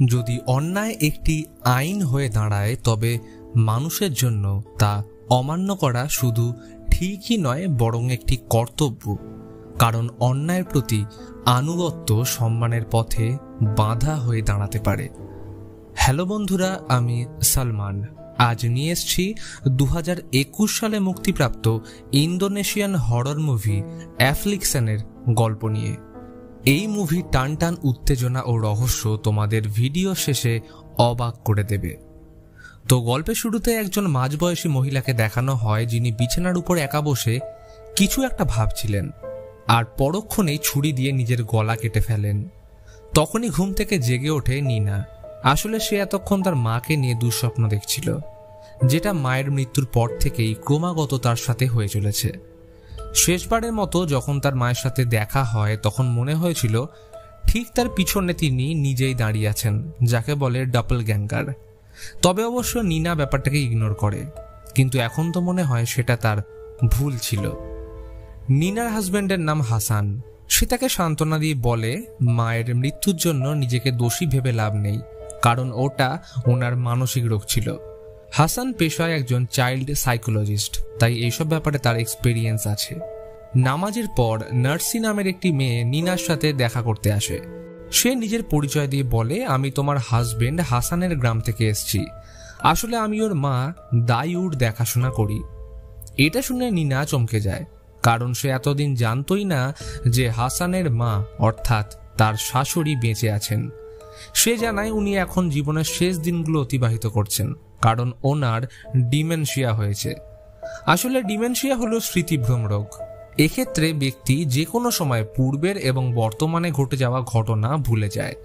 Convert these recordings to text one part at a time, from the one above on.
যদি অন্যায় একটি আইন হয়ে দাঁড়ায় তবে মানুষের জন্য তা অমান্য করা শুধু ঠিকই নয় বরং একটি কর্তব্য, কারণ অন্যায়ের প্রতি আনুগত্য সম্মানের পথে বাধা হয়ে দাঁড়াতে পারে। হ্যালো বন্ধুরা, আমি সালমান। আজ নিয়ে এসেছি 2021 সালে মুক্তিপ্রাপ্ত ইন্দোনেশিয়ান হরর মুভি অ্যাফ্লিকশনের গল্প নিয়ে। এই মুভি টান উত্তেজনা ও রহস্য তোমাদের ভিডিও শেষে অবাক করে দেবে। তো গল্পের শুরুতে একজন মাঝবয়সী মহিলাকে দেখানো হয় যিনি বিছানার উপর একা বসে কিছু একটা ভাবছিলেন, আর পরক্ষণেই ছুরি দিয়ে নিজের গলা কেটে ফেলেন। তখনই ঘুম থেকে জেগে ওঠে নিনা। আসলে সে এতক্ষণ তার মাকে নিয়ে দুঃস্বপ্ন দেখছিল, যেটা মায়ের মৃত্যুর পর থেকেই ক্রমাগত তার সাথে হয়ে চলেছে। শেষবারের মতো যখন তার মায়ের সাথে দেখা হয় তখন মনে হয়েছিল ঠিক তার পিছনে তিনি নিজেই দাঁড়িয়ে আছেন, যাকে বলে ডপলগ্যাঙ্গার। তবে অবশ্য নিনা ব্যাপারটাকে ইগনোর করে, কিন্তু এখন তো মনে হয় সেটা তার ভুল ছিল। নিনার হাজব্যান্ডের নাম হাসান। সে তাকে সান্ত্বনা দিয়ে বলে মায়ের মৃত্যুর জন্য নিজেকে দোষী ভেবে লাভ নেই, কারণ ওটা ওনার মানসিক রোগ ছিল। হাসান পেশায় একজন চাইল্ড সাইকোলজিস্ট, তাই এইসব ব্যাপারে তার এক্সপেরিয়েন্স আছে। নামাজের পর নার্সি নামের একটি মেয়ে নিনার সাথে দেখা করতে আসে। সে নিজের পরিচয় দিয়ে বলে, আমি তোমার হাজবেন্ড হাসানের গ্রাম থেকে এসেছি। আসলে আমি ওর মা দায়ুর দেখাশোনা করি। এটা শুনে নিনা চমকে যায়, কারণ সে এতদিন জানতই না যে হাসানের মা অর্থাৎ তার শাশুড়ি বেঁচে আছেন। সে জানায় উনি এখন জীবনের শেষ দিনগুলো অতিবাহিত করছেন, কারণ ওনার ডিমেনশিয়া হয়েছে। আসলে ডিমেনশিয়া হলো স্মৃতিভ্রম রোগ। এক্ষেত্রে ব্যক্তি যে কোনো সময় পূর্বের এবং বর্তমানে ঘটে যাওয়া ঘটনা ভুলে যায়।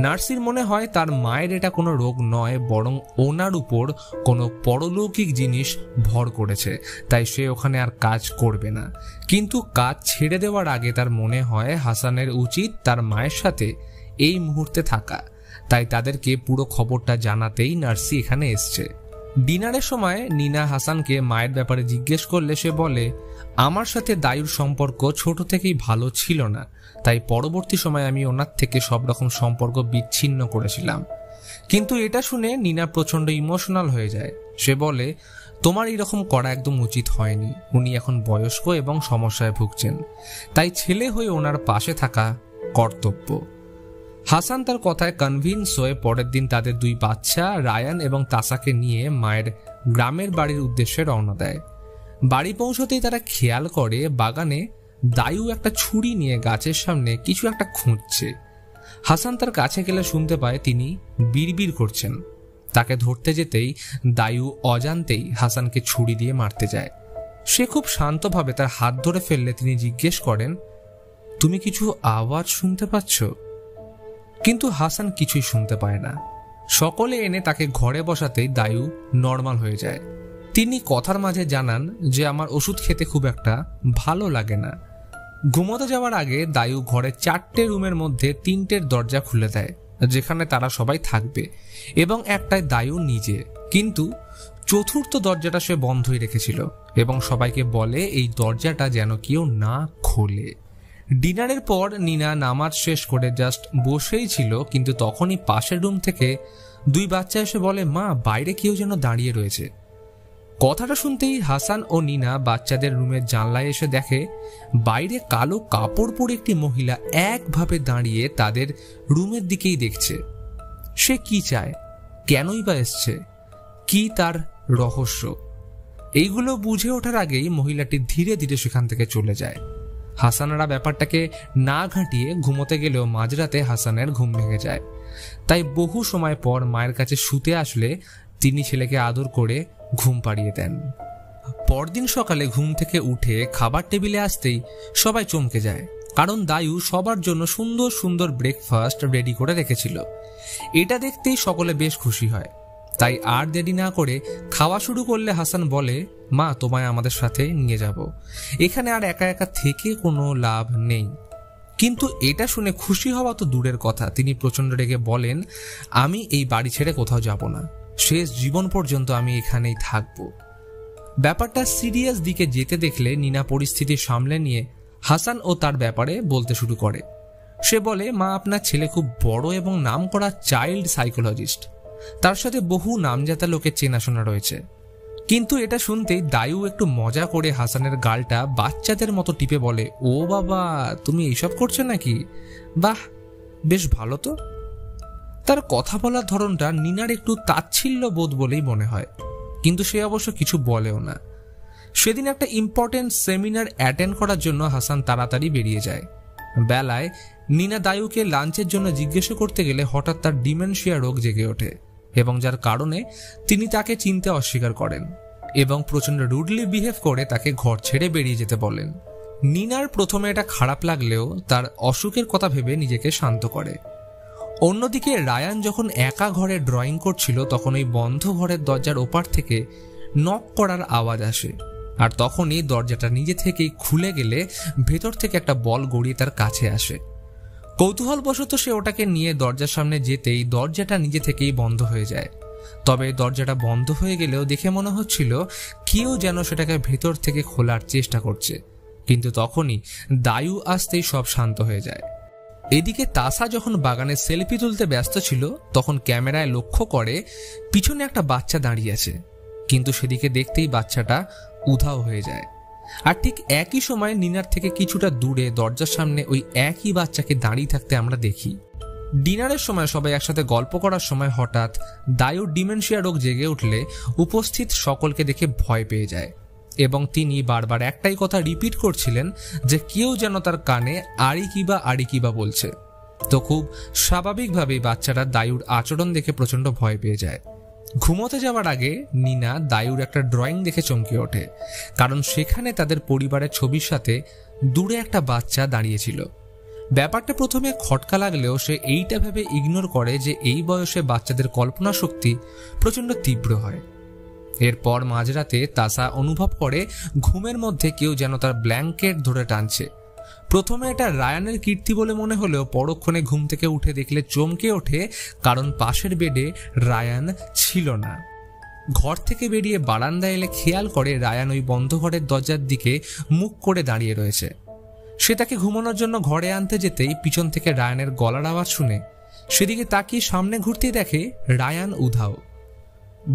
নার্সির মনে হয় তার মায়ের এটা কোনো রোগ নয়, বরং ওনার উপর কোনো পরলৌকিক জিনিস ভর করেছে, তাই সে ওখানে আর কাজ করবে না। কিন্তু কাজ ছেড়ে দেওয়ার আগে তার মনে হয় হাসানের উচিত তার মায়ের সাথে এই মুহূর্তে থাকা, তাই তাদেরকে পুরো খবরটা জানাতেই নার্সি এখানে এসছে। ডিনারের সময় নিনা হাসানকে মায়ের ব্যাপারে জিজ্ঞেস করলে সে বলে, আমার সাথে দায়ুর সম্পর্ক ছোট থেকেই ভালো ছিল না, তাই পরবর্তী সময় আমি ওনার থেকে সব রকম সম্পর্ক বিচ্ছিন্ন করেছিলাম। কিন্তু এটা শুনে নিনা প্রচন্ড ইমোশনাল হয়ে যায়। সে বলে, তোমার এরকম করা একদম উচিত হয়নি। উনি এখন বয়স্ক এবং সমস্যায় ভুগছেন, তাই ছেলে হয়ে ওনার পাশে থাকা কর্তব্য। হাসান তার কথায় কনভিন্স হয়ে পরের দিন তাদের দুই বাচ্চা রায়ান এবং তাসাকে নিয়ে মায়ের গ্রামের বাড়ির উদ্দেশ্যে রওনা দেয়। বাড়ি পৌঁছতেই তারা খেয়াল করে বাগানে দায়ু একটা ছুরি নিয়ে গাছের সামনে কিছু একটা খুঁজছে। হাসান তার কাছে গেলে শুনতে পায় তিনি বিড়বিড় করছেন। তাকে ধরতে যেতেই দায়ু অজান্তেই হাসানকে ছুরি দিয়ে মারতে যায়। সে খুব শান্তভাবে তার হাত ধরে ফেললে তিনি জিজ্ঞেস করেন, তুমি কিছু আওয়াজ শুনতে পাচ্ছ? কিন্তু হাসান কিছুই শুনতে পায় না। সকলে এনে তাকে ঘরে বসাতেই দায়ু নর্মাল হয়ে যায়। তিনি কথার মাঝে জানান যে আমার ওষুধ খেতে খুব একটা ভালো লাগে না। ঘুমোতে যাওয়ার আগে দায়ু ঘরের 4টে রুমের মধ্যে 3টের দরজা খুলে দেয়, যেখানে তারা সবাই থাকবে, এবং একটায় দায়ু নিজে। কিন্তু চতুর্থ দরজাটা সে বন্ধই রেখেছিল এবং সবাইকে বলে এই দরজাটা যেন কেউ না খোলে। ডিনারের পর নিনা নামাজ শেষ করে জাস্ট বসেই ছিল, কিন্তু তখনই পাশের রুম থেকে দুই বাচ্চা এসে বলে, মা বাইরে কেউ যেন দাঁড়িয়ে রয়েছে। কথাটা শুনতেই হাসান ও নিনা বাচ্চাদের রুমের জানলায় এসে দেখে বাইরে কালো কাপড় পরে একটি মহিলা একভাবে দাঁড়িয়ে তাদের রুমের দিকেই দেখছে। সে কি চায়, কেনই বা এসছে, কি তার রহস্য? এইগুলো বুঝে ওঠার আগেই মহিলাটি ধীরে ধীরে সেখান থেকে চলে যায়। হাসানরা ব্যাপারটাকে না ঘাঁটিয়ে ঘুমোতে গেলেও মাঝরাতে হাসানের ঘুম ভেঙে যায়। তাই বহু সময় পর মায়ের কাছে শুতে আসলে তিনি ছেলেকে আদর করে ঘুম পাড়িয়ে দেন। পরদিন সকালে ঘুম থেকে উঠে খাবার টেবিলে আসতেই সবাই চমকে যায়, কারণ দায়ু সবার জন্য সুন্দর সুন্দর ব্রেকফাস্ট রেডি করে রেখেছিল। এটা দেখতেই সকলে বেশ খুশি হয়। তাই আর দেরি না করে খাওয়া শুরু করলে হাসান বলে, মা তোমায় আমাদের সাথে নিয়ে যাব, এখানে আর একা একা থেকে কোনো লাভ নেই। কিন্তু এটা শুনে খুশি হওয়া তো দূরের কথা, তিনি প্রচন্ড রেগে বলেন, আমি এই বাড়ি ছেড়ে কোথাও যাব না, শেষ জীবন পর্যন্ত আমি এখানেই থাকব। ব্যাপারটা সিরিয়াস দিকে যেতে দেখলে নিনা পরিস্থিতি সামলে নিয়ে হাসান ও তার ব্যাপারে বলতে শুরু করে। সে বলে, মা, আপনার ছেলে খুব বড় এবং নামকরা চাইল্ড সাইকোলজিস্ট, তার সাথে বহু নামজাতা লোকের চেনাশোনা রয়েছে। কিন্তু এটা শুনতেই দায়ু একটু মজা করে হাসানের গালটা বাচ্চাদের মতো টিপে বলে, ও বাবা, তুমি এইসব করছো নাকি? বাহ, বেশ ভালো তো। তার কথা বলার ধরনটা নিনার একটু তাচ্ছিল্য বোধ বলেই মনে হয়, কিন্তু সে অবশ্য কিছু বলেও না। সেদিন একটা ইম্পর্টেন্ট সেমিনার অ্যাটেন্ড করার জন্য হাসান তাড়াতাড়ি বেরিয়ে যায়। বেলায় নিনা দায়ুকে লাঞ্চের জন্য জিজ্ঞাসা করতে গেলে হঠাৎ তার ডিমেনশিয়া রোগ জেগে ওঠে, এবং যার কারণে তিনি তাকে চিনতে অস্বীকার করেন এবং প্রচন্ড রুডলি বিহেভ করে তাকে ঘর ছেড়ে বেরিয়ে যেতে বলেন। নিনার প্রথমে এটা খারাপ লাগলেও তার অসুখের কথা ভেবে নিজেকে শান্ত করে। অন্যদিকে রায়ান যখন একা ঘরে ড্রয়িং করছিল, তখন ওই বন্ধ ঘরের দরজার ওপার থেকে নক করার আওয়াজ আসে, আর তখনই দরজাটা নিজে থেকেই খুলে গেলে ভেতর থেকে একটা বল গড়িয়ে তার কাছে আসে। কৌতূহলবশত সে ওটাকে নিয়ে দরজার সামনে যেতেই দরজাটা নিজে থেকেই বন্ধ হয়ে যায়। তবে দরজাটা বন্ধ হয়ে গেলেও দেখে মনে হচ্ছিল কেউ যেন সেটাকে ভেতর থেকে খোলার চেষ্টা করছে, কিন্তু তখনই দায়ু আসতেই সব শান্ত হয়ে যায়। এদিকে তাসা যখন বাগানে সেলফি তুলতে ব্যস্ত ছিল, তখন ক্যামেরায় লক্ষ্য করে পিছনে একটা বাচ্চা দাঁড়িয়ে আছে, কিন্তু সেদিকে দেখতেই বাচ্চাটা উধাও হয়ে যায়। আর ঠিক একই সময় নিনার থেকে কিছুটা দূরে দরজার সামনে ওই একই বাচ্চাকে দাঁড়িয়ে থাকতে আমরা দেখি। ডিনারের সময় সবাই একসাথে গল্প করার সময় হঠাৎ দায়ুর ডিমেনশিয়া রোগ জেগে উঠলে উপস্থিত সকলকে দেখে ভয় পেয়ে যায়, এবং তিনি বারবার একটাই কথা রিপিট করছিলেন যে কেউ যেন তার কানে আড়ি কিবা বলছে। তো খুব স্বাভাবিকভাবেই বাচ্চাটা দায়ুর আচরণ দেখে প্রচন্ড ভয় পেয়ে যায়। ঘুমোতে যাওয়ার আগে নিনা দায়ুর একটা ড্রয়িং দেখে চমকে ওঠে, কারণ সেখানে তাদের পরিবারের ছবির সাথে দূরে একটা বাচ্চা দাঁড়িয়েছিল। ব্যাপারটা প্রথমে খটকা লাগলেও সে এইটা ভেবে ইগনোর করে যে এই বয়সে বাচ্চাদের কল্পনা শক্তি প্রচন্ড তীব্র হয়। এরপর মাঝরাতে তাসা অনুভব করে ঘুমের মধ্যে কেউ যেন তার ব্ল্যাঙ্কেট ধরে টানছে। প্রথমে এটা রায়ানের কীর্তি বলে মনে হলেও পরক্ষণে ঘুম থেকে উঠে দেখলে চমকে ওঠে, কারণ পাশের বেডে রায়ান ছিল না। ঘর থেকে বেরিয়ে বারান্দায় এলে খেয়াল করে রায়ান ওই বন্ধ ঘরের দরজার দিকে মুখ করে দাঁড়িয়ে রয়েছে। সে তাকে ঘুমানোর জন্য ঘরে আনতে যেতেই পিছন থেকে রায়ানের গলার আওয়াজ শুনে সেদিকে তাকিয়ে সামনে ঘুরতেই দেখে রায়ান উধাও।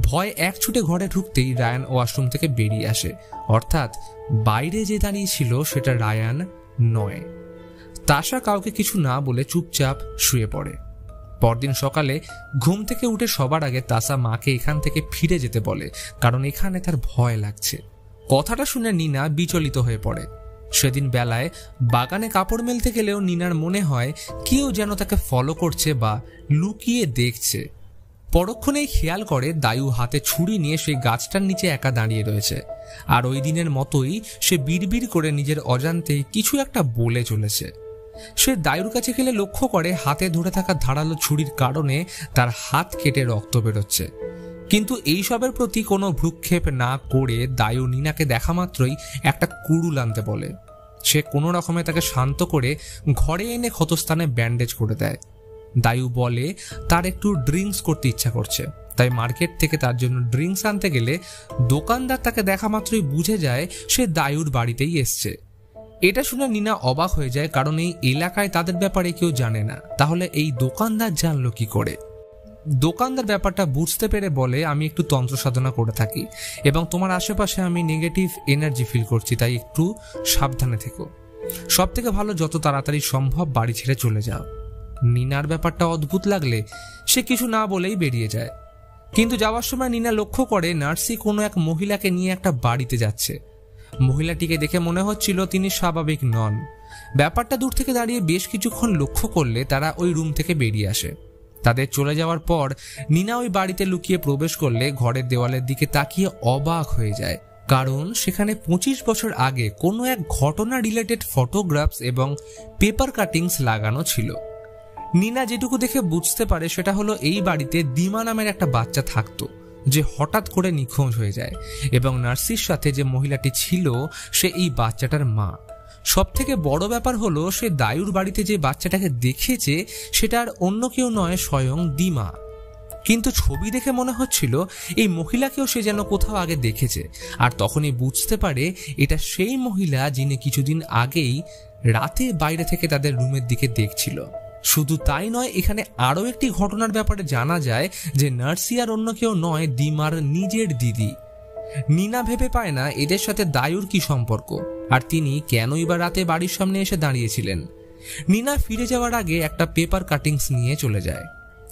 ভয় এক ছুটে ঘরে ঢুকতেই রায়ান ওয়াশরুম থেকে বেরিয়ে আসে, অর্থাৎ বাইরে যে দাঁড়িয়ে ছিল সেটা রায়ান নয়। তাসা কাউকে কিছু না বলে চুপচাপ শুয়ে পড়ে। পরদিন সকালে ঘুম থেকে উঠে সবার আগে তাসা মাকে এখান থেকে ফিরে যেতে বলে, কারণ এখানে তার ভয় লাগছে। কথাটা শুনে নিনা বিচলিত হয়ে পড়ে। সেদিন বেলায় বাগানে কাপড় মেলতে গেলেও নিনার মনে হয় কেউ যেন তাকে ফলো করছে বা লুকিয়ে দেখছে। পরক্ষণেই খেয়াল করে দায়ু হাতে ছুরি নিয়ে সেই গাছটার নিচে একা দাঁড়িয়ে রয়েছে, আর ওই দিনের মতোই সে বিড়বিড় করে নিজের অজান্তেই কিছু একটা বলে চলেছে। সে দায়ুর কাছে গেলে লক্ষ্য করে হাতে ধরে থাকা ধারালো ছুরির কারণে তার হাত কেটে রক্ত বেরোচ্ছে। কিন্তু এইসবের প্রতি কোনো ভ্রুক্ষেপ না করে দায়ু নিনাকে দেখা মাত্রই একটা কুড়ুল আনতে বলে। সে কোনো রকমে তাকে শান্ত করে ঘরে এনে ক্ষতস্থানে ব্যান্ডেজ করে দেয়। দায়ু বলে তার একটু ড্রিঙ্কস করতে ইচ্ছা করছে, তাই মার্কেট থেকে তার জন্য ড্রিঙ্কস আনতে গেলে দোকানদার তাকে দেখা মাত্রই বুঝে যায় সে দায়ুর বাড়িতেই এসছে। এটা শুনে নিনা অবাক হয়ে যায়, কারণ এই এলাকায় তাদের ব্যাপারে কেউ জানে না। তাহলে এই দোকানদার জানলো কি করে? দোকানদার ব্যাপারটা বুঝতে পেরে বলে, আমি একটু তন্ত্র সাধনা করে থাকি এবং তোমার আশেপাশে আমি নেগেটিভ এনার্জি ফিল করছি, তাই একটু সাবধানে থেকো। সব থেকে ভালো যত তাড়াতাড়ি সম্ভব বাড়ি ছেড়ে চলে যাও। নিনার ব্যাপারটা অদ্ভুত লাগলে সে কিছু না বলেই বেরিয়ে যায়। কিন্তু যাওয়ার সময় নিনা লক্ষ্য করে নার্সি কোনো এক মহিলাকে নিয়ে একটা বাড়িতে যাচ্ছে। মহিলাটিকে দেখে মনে হচ্ছিল তিনি স্বাভাবিক নন। ব্যাপারটা দূর থেকে দাঁড়িয়ে বেশ কিছুক্ষণ লক্ষ্য করলে তারা ওই রুম থেকে বেরিয়ে আসে। তাদের চলে যাওয়ার পর নিনা ওই বাড়িতে লুকিয়ে প্রবেশ করলে ঘরের দেওয়ালের দিকে তাকিয়ে অবাক হয়ে যায়, কারণ সেখানে 25 বছর আগে কোনো এক ঘটনা রিলেটেড ফটোগ্রাফস এবং পেপার কাটিংস লাগানো ছিল। নিনা যেটুকু দেখে বুঝতে পারে সেটা হলো এই বাড়িতে দিমা নামের একটা বাচ্চা থাকতো, যে হঠাৎ করে নিখোঁজ হয়ে যায়, এবং নার্সির সাথে যে মহিলাটি ছিল সে এই বাচ্চাটার মা। সব থেকে বড় ব্যাপার হলো সে দায়ুর বাড়িতে যে বাচ্চাটাকে দেখেছে সেটা আর অন্য কেউ নয়, স্বয়ং দিমা। কিন্তু ছবি দেখে মনে হচ্ছিল এই মহিলাকেও সে যেন কোথাও আগে দেখেছে, আর তখনই বুঝতে পারে এটা সেই মহিলা যিনি কিছুদিন আগেই রাতে বাইরে থেকে তাদের রুমের দিকে দেখছিল। শুধু তাই নয়, এখানে আরও একটি ঘটনার ব্যাপারে জানা যায় যে নার্সি আর অন্য কেউ নয়, দিমার নিজের দিদি। নিনা ভেবে পায় না এদের সাথে দায়ুর কি সম্পর্ক, আর তিনি কেনই বা রাতে বাড়ির সামনে এসে দাঁড়িয়েছিলেন। নিনা ফিরে যাওয়ার আগে একটা পেপার কাটিংস নিয়ে চলে যায়।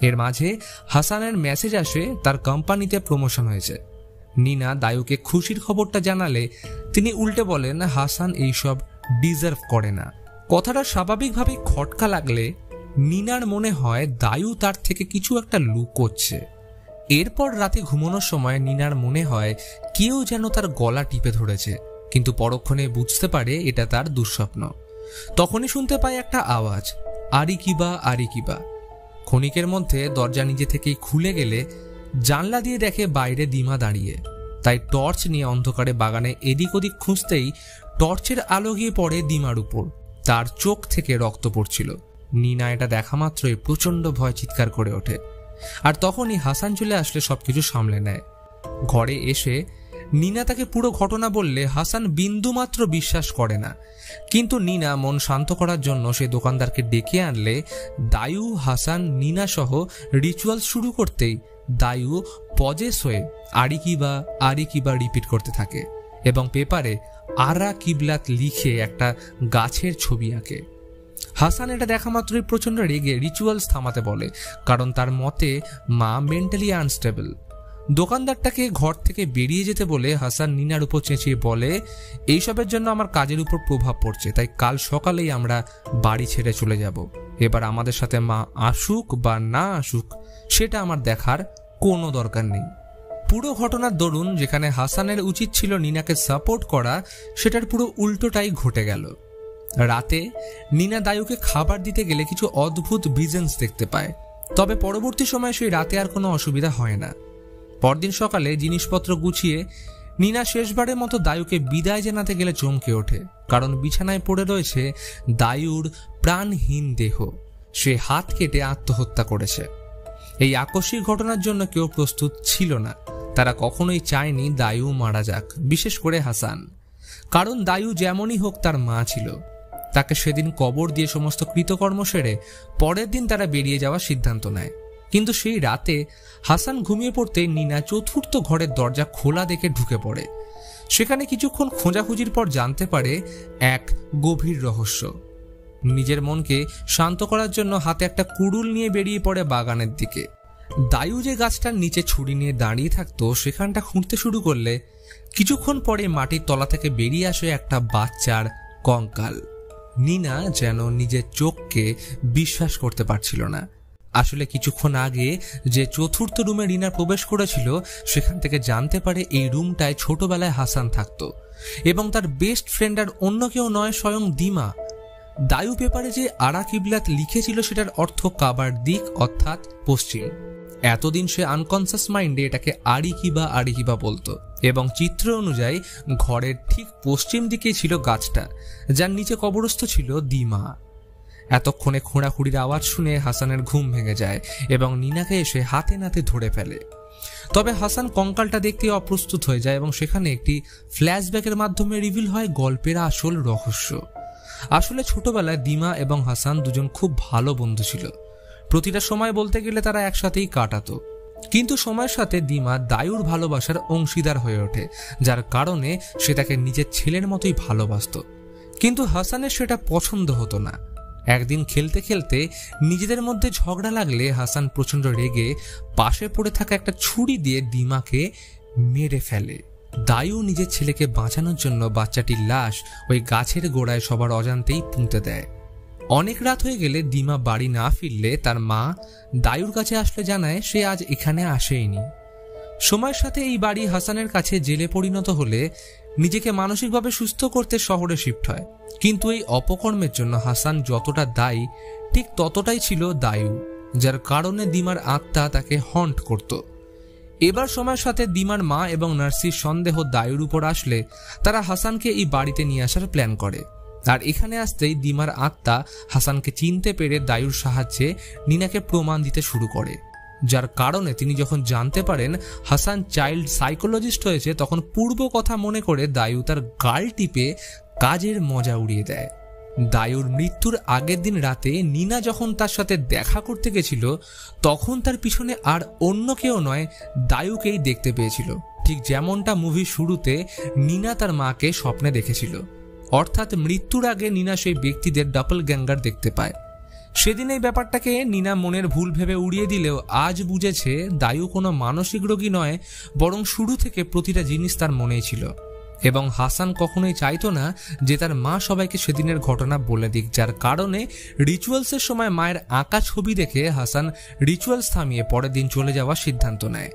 এর মাঝে হাসানের মেসেজ আসে তার কোম্পানিতে প্রমোশন হয়েছে। নিনা দায়ুকে খুশির খবরটা জানালে তিনি উল্টে বলেন হাসান এইসব ডিজার্ভ করে না। কথাটা স্বাভাবিকভাবেই খটকা লাগলে নিনার মনে হয় দায়ু তার থেকে কিছু একটা লুকোচ্ছে। এরপর রাতে ঘুমানোর সময় নিনার মনে হয় কেউ যেন তার গলা টিপে ধরেছে, কিন্তু পরক্ষণে বুঝতে পারে এটা তার দুঃস্বপ্ন। তখনই শুনতে পায় একটা আওয়াজ, আরিকিবা আরিকিবা। ক্ষণিকের মধ্যে দরজা নিজে থেকেই খুলে গেলে জানলা দিয়ে দেখে বাইরে দিমা দাঁড়িয়ে। তাই টর্চ নিয়ে অন্ধকারে বাগানে এদিক ওদিক খুঁজতেই টর্চের আলো গিয়ে পড়ে দিমার উপর। তার চোখ থেকে রক্ত পড়ছিল। নিনা এটা দেখা মাত্রই প্রচন্ড ভয় চিৎকার করে ওঠে। আর তখনই হাসান চলে আসলে সবকিছু সামলে নেয়। ঘরে এসে নিনা তাকে পুরো ঘটনা বললে হাসান বিন্দুমাত্র বিশ্বাস করে না, কিন্তু নিনা মন শান্ত করার জন্য সে দোকানদারকে ডেকে আনলে দায়ু, হাসান, নিনা সহ রিচুয়াল শুরু করতেই দায়ু পজেস হয়ে আরিকিবা রিপিট করতে থাকে এবং পেপারে আরা কিবলাত লিখে একটা গাছের ছবি আঁকে। হাসান এটা দেখা মাত্রই প্রচন্ড রেগে রিচুয়ালস থামাতে বলে, কারণ তার মতে মা মেন্টালি আনস্টেবল। দোকানদারটাকে ঘর থেকে বেরিয়ে যেতে বলে হাসান নিনার উপর চেঁচিয়ে বলে, এইসবের জন্য আমার কাজের উপর প্রভাব পড়ছে, তাই কাল সকালেই আমরা বাড়ি ছেড়ে চলে যাব। এবার আমাদের সাথে মা আসুক বা না আসুক সেটা আমার দেখার কোনো দরকার নেই। পুরো ঘটনার দরুন যেখানে হাসানের উচিত ছিল নিনাকে সাপোর্ট করা, সেটার পুরো উল্টোটাই ঘটে গেল। রাতে নিনা দায়ুকে খাবার দিতে গেলে কিছু অদ্ভুত ভিশনস দেখতে পায়, তবে পরবর্তী সময়ে সেই রাতে আর কোনো অসুবিধা হয় না। পরদিন সকালে জিনিসপত্র গুছিয়ে নিনা শেষবারের মতো দায়ুকে বিদায় জানাতে গেলে চমকে ওঠে, কারণ বিছানায় পড়ে রয়েছে দায়ুর প্রাণহীন দেহ। সে হাত কেটে আত্মহত্যা করেছে। এই আকস্মিক ঘটনার জন্য কেউ প্রস্তুত ছিল না। তারা কখনোই চায়নি দায়ু মারা যাক, বিশেষ করে হাসান, কারণ দায়ু যেমনই হোক তার মা ছিল। তাকে সেদিন কবর দিয়ে সমস্ত কৃতকর্ম সেরে পরের দিন তারা বেরিয়ে যাওয়ার সিদ্ধান্ত নেয়। কিন্তু সেই রাতে হাসান ঘুমিয়ে পড়তেই নিনা চতুর্থ ঘরের দরজা খোলা দেখে ঢুকে পড়ে। সেখানে কিছুক্ষণ খোঁজাখুঁজির পর জানতে পারে এক গভীর রহস্য। নিজের মনকে শান্ত করার জন্য হাতে একটা কুড়ুল নিয়ে বেরিয়ে পড়ে বাগানের দিকে। দায়ু যে গাছটার নিচে ছুরি নিয়ে দাঁড়িয়ে থাকতো সেখানটা খুঁড়তে শুরু করলে কিছুক্ষণ পরে মাটির তলা থেকে বেরিয়ে আসে একটা বাচ্চার কঙ্কাল। নিনা যেন নিজের চোখকে বিশ্বাস করতে পারছিল না। আসলে কিছুক্ষণ আগে যে চতুর্থ রুমে রিনা প্রবেশ করেছিল সেখান থেকে জানতে পারে এই রুমটায় ছোটবেলায় হাসান থাকতো এবং তার বেস্ট ফ্রেন্ড আর অন্য কেউ নয়, স্বয়ং দিমা। দায়ু পেপারে যে আরা কিবলাত লিখেছিল সেটার অর্থ কাবার দিক, অর্থাৎ পশ্চিম। এতদিন সে আনকনসিয়াস মাইন্ডে এটাকে আরিকিবা বলতো এবং চিত্র অনুযায়ী ঘরের ঠিক পশ্চিম দিকে ছিল গাছটা, যার নিচে কবরস্থ ছিল দিমা। এতক্ষণে খোঁড়াখুড়ির আওয়াজ শুনে হাসানের ঘুম ভেঙে যায় এবং নিনাকে এসে হাতে নাতে ধরে ফেলে। তবে হাসান কঙ্কালটা দেখতে অপ্রস্তুত হয়ে যায় এবং সেখানে একটি ফ্ল্যাশব্যাকের মাধ্যমে রিভিল হয় গল্পের আসল রহস্য। আসলে ছোটবেলায় দিমা এবং হাসান দুজন খুব ভালো বন্ধু ছিল। প্রতিটা সময় বলতে গেলে তারা একসাথেই কাটাতো, কিন্তু সময়ের সাথে দিমা দায়ুর ভালোবাসার অংশীদার হয়ে ওঠে, যার কারণে সে তাকে নিজের ছেলের মতোই ভালোবাসত। কিন্তু হাসানের সেটা পছন্দ হতো না। একদিন খেলতে খেলতে নিজেদের মধ্যে ঝগড়া লাগলে হাসান প্রচন্ড রেগে পাশে পড়ে থাকা একটা ছুরি দিয়ে দিমাকে মেরে ফেলে। দায়ু নিজের ছেলেকে বাঁচানোর জন্য বাচ্চাটির লাশ ওই গাছের গোড়ায় সবার অজান্তেই পুঁতে দেয়। অনেক রাত হয়ে গেলে দিমা বাড়ি না ফিরলে তার মা দায়ুর কাছে আসলে জানায় সে আজ এখানে আসেইনি। সময়ের সাথে এই বাড়ি হাসানের কাছে জেলে পরিণত হলে নিজেকে মানসিকভাবে সুস্থ করতে শহরে শিফট হয়। কিন্তু এই অপকর্মের জন্য হাসান যতটা দায়ী ঠিক ততটাই ছিল দায়ু, যার কারণে দিমার আত্মা তাকে হন্ট করত। এবার সময়ের সাথে দিমার মা এবং নার্সির সন্দেহ দায়ুর উপর আসলে তারা হাসানকে এই বাড়িতে নিয়ে আসার প্ল্যান করে। আর এখানে আসতেই দিমার আত্মা হাসানকে চিনতে পেরে দায়ুর সাহায্যে নিনাকে প্রমাণ দিতে শুরু করে, যার কারণে তিনি যখন জানতে পারেন হাসান চাইল্ড সাইকোলজিস্ট হয়েছে তখন পূর্ব কথা মনে করে দায়ু তার গাল টিপে কাজের মজা উড়িয়ে দেয়। দায়ুর মৃত্যুর আগের দিন রাতে নিনা যখন তার সাথে দেখা করতে গেছিল তখন তার পিছনে আর অন্য কেউ নয়, দায়ুকেই দেখতে পেয়েছিল। ঠিক যেমনটা মুভির শুরুতে নিনা তার মাকে স্বপ্নে দেখেছিল। অর্থাৎ মৃত্যুর আগে নিনা সেই ব্যক্তিদের ডপলগ্যাঙ্গার দেখতে পায়। সেদিন এই ব্যাপারটাকে নিনা মনের ভুল ভেবে উড়িয়ে দিলেও আজ বুঝেছে দায়ু কোনো মানসিক রোগী নয়, বরং শুরু থেকে প্রতিটা জিনিস তার মনেই ছিল। এবং হাসান কখনোই চাইতো না যে তার মা সবাইকে সেদিনের ঘটনা বলে দিক, যার কারণে রিচুয়ালসের সময় মায়ের আঁকা ছবি দেখে হাসান রিচুয়ালস থামিয়ে পরের দিন চলে যাওয়ার সিদ্ধান্ত নেয়।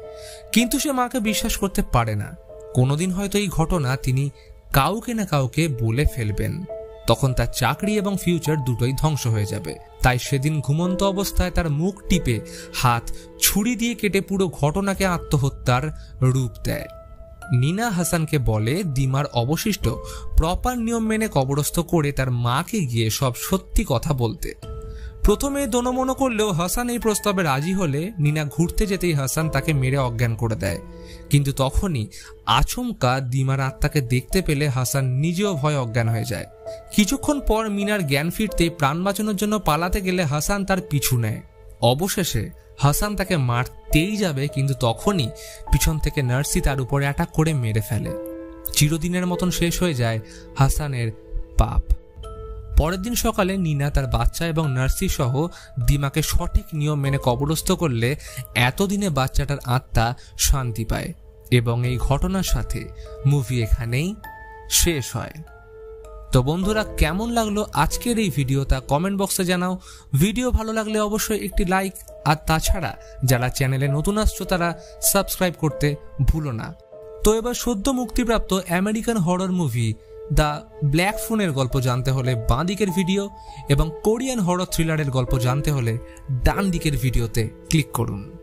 কিন্তু সে মাকে বিশ্বাস করতে পারে না। কোনোদিন হয়তো এই ঘটনা তিনি কাউকে না কাউকে বলে ফেলবেন, তখন তার চাকরি এবং ফিউচার দুটোই ধ্বংস হয়ে যাবে। তাই সেদিন ঘুমন্ত অবস্থায় তার মুখ টিপে হাত ছুরি দিয়ে কেটে পুরো ঘটনাকে আত্মহত্যার রূপ দেয়। নিনা হাসানকে বলে দিমার অবশিষ্ট প্রপার নিয়ম মেনে কবরস্থ করে তার মাকে গিয়ে সব সত্যি কথা বলতে। প্রথমে দোনোমনো করলেও হাসান এই প্রস্তাবে রাজি হলে নিনা ঘুরতে যেতেই হাসান তাকে মেরে অজ্ঞান করে দেয়। কিন্তু তখনই আচমকা দিমার আত্মাকে দেখতে পেলে হাসান নিজেও ভয়ে অজ্ঞান হয়ে যায়। কিছুক্ষণ পর মিনার জ্ঞান ফিরতে প্রাণ বাঁচানোর জন্য পালাতে গেলে হাসান তার পিছু নেয়। অবশেষে হাসান তাকে মারতেই যাবে, কিন্তু তখনই পিছন থেকে নার্সি তার উপরে অ্যাটাক করে মেরে ফেলে। চিরদিনের মতন শেষ হয়ে যায় হাসানের পাপ। পরের দিন সকালে নিনা তার বাচ্চা এবং নার্সি সহ দিমাকে সঠিক নিয়ম মেনে কবরস্থ করলে এতদিনে বাচ্চাটার আত্মা শান্তি পায়। এবং এই ঘটনার সাথে মুভি এখানেই শেষ হয়। তো বন্ধুরা, কেমন লাগলো আজকের এই ভিডিও তা কমেন্ট বক্সে জানাও। ভিডিও ভালো লাগলে অবশ্যই একটি লাইক, আর তাছাড়া যারা চ্যানেলে নতুন আসছো তারা সাবস্ক্রাইব করতে ভুলো না। তো এবার সদ্য মুক্তিপ্রাপ্ত American horror movie the black ফোনের গল্প জানতে হলে বাঁ দিকের ভিডিও, এবং কোরিয়ান হরর থ্রিলারের গল্প জানতে হলে ডান দিকের ভিডিওতে ক্লিক করুন।